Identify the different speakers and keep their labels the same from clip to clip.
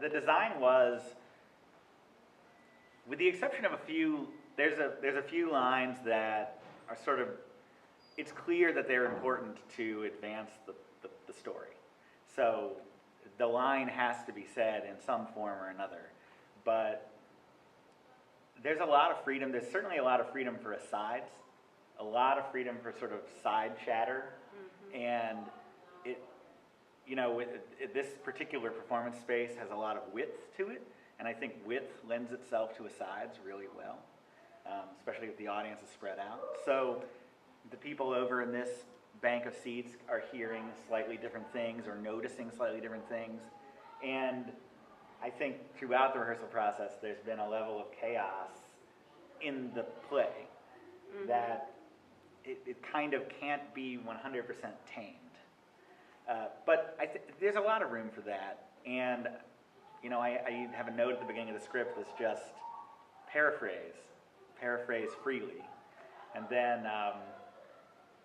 Speaker 1: The design was, with the exception of a few, there's a few lines that are sort of, it's clear that they're important to advance the story. So the line has to be said in some form or another. But there's a lot of freedom. There's certainly a lot of freedom for asides, a lot of freedom for sort of side chatter. Mm-hmm. And it, you know, this particular performance space has a lot of width to it. And I think width lends itself to asides really well, especially if the audience is spread out. So the people over in this bank of seats are hearing slightly different things or noticing slightly different things. And I think throughout the rehearsal process, there's been a level of chaos in the play mm-hmm. that it kind of can't be 100% tamed. But there's a lot of room for that. And, you know, I have a note at the beginning of the script that's just paraphrase freely. And then,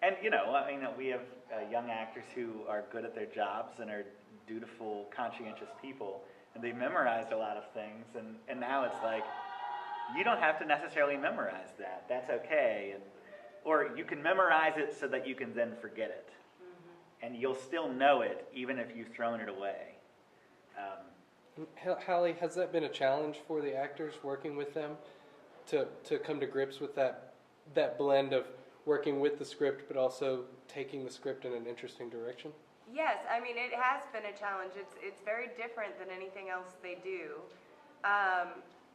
Speaker 1: and, you know, I mean, we have young actors who are good at their jobs and are dutiful, conscientious people, and they've memorized a lot of things, and now it's like, you don't have to necessarily memorize that. That's okay. Or you can memorize it so that you can then forget it. Mm-hmm. And you'll still know it, even if you've thrown it away.
Speaker 2: Hallie, has that been a challenge for the actors working with them to come to grips with that blend of working with the script but also taking the script in an interesting direction?
Speaker 3: Yes, I mean, it has been a challenge. It's very different than anything else they do.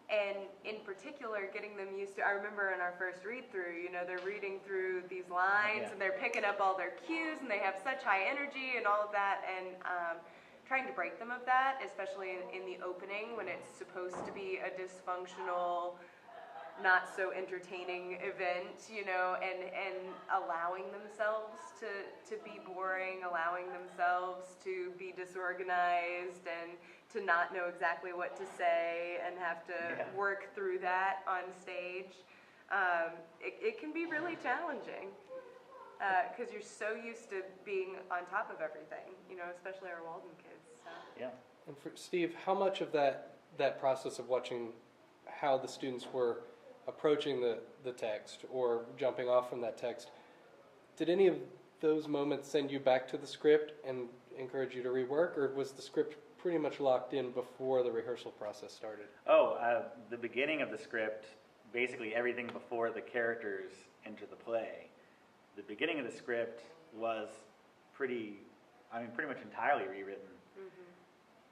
Speaker 3: And in particular, getting them used to, I remember in our first read-through, you know, they're reading through these lines and they're picking up all their cues and they have such high energy and all of that, and trying to break them of that, especially in the opening when it's supposed to be a dysfunctional, not so entertaining event, you know, and allowing themselves to be boring, allowing themselves to be disorganized and to not know exactly what to say and have to work through that on stage. It can be really challenging because you're so used to being on top of everything, you know, especially our Walden kids. So.
Speaker 1: Yeah.
Speaker 2: And for Steve, how much of that process of watching how the students were approaching the text or jumping off from that text, did any of those moments send you back to the script and encourage you to rework, or was the script pretty much locked in before the rehearsal process started?
Speaker 1: The beginning of the script, basically everything before the characters enter the play, the beginning of the script was pretty much entirely rewritten. Mm-hmm.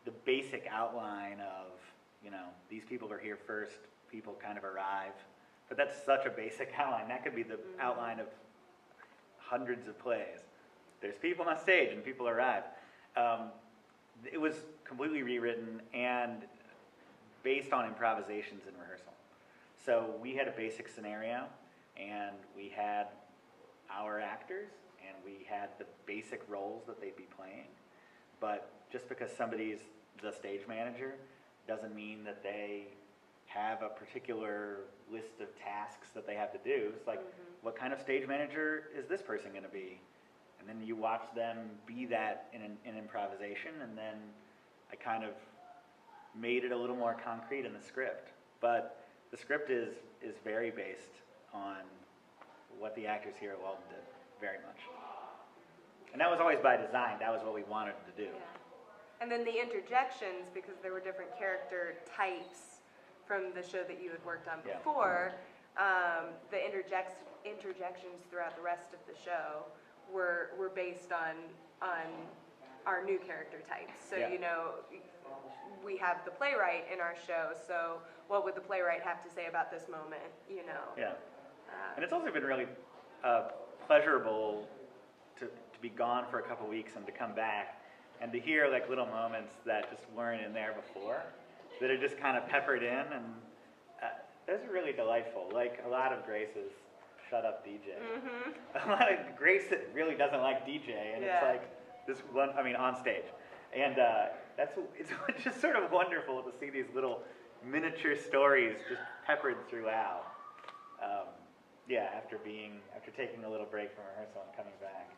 Speaker 1: The basic outline of, you know, these people are here first, people kind of arrive. But that's such a basic outline. That could be the mm-hmm. outline of hundreds of plays. There's people on stage and people arrive. It was completely rewritten and based on improvisations in rehearsal. So we had a basic scenario, and we had our actors, and we had the basic roles that they'd be playing. But just because somebody's the stage manager doesn't mean that they have a particular list of tasks that they have to do. It's like, mm-hmm. what kind of stage manager is this person going to be? And then you watch them be that in improvisation, and then I kind of made it a little more concrete in the script. But the script is very based on what the actors here at Walden did, very much. And that was always by design. That was what we wanted to do.
Speaker 3: Yeah. And then the interjections, because there were different character types from the show that you had worked on before, the interjections throughout the rest of the show were based on our new character types. So, you know, we have the playwright in our show, so what would the playwright have to say about this moment, you know?
Speaker 1: Yeah. And it's also been really pleasurable to be gone for a couple weeks and to come back and to hear like little moments that just weren't in there before, that are just kind of peppered in, and those are really delightful. Like a lot of Grace's "Shut Up, DJ." Mm-hmm. A lot of Grace that really doesn't like DJ, and it's like this one. I mean, on stage, and it's just sort of wonderful to see these little miniature stories just peppered throughout. After taking a little break from rehearsal and coming back.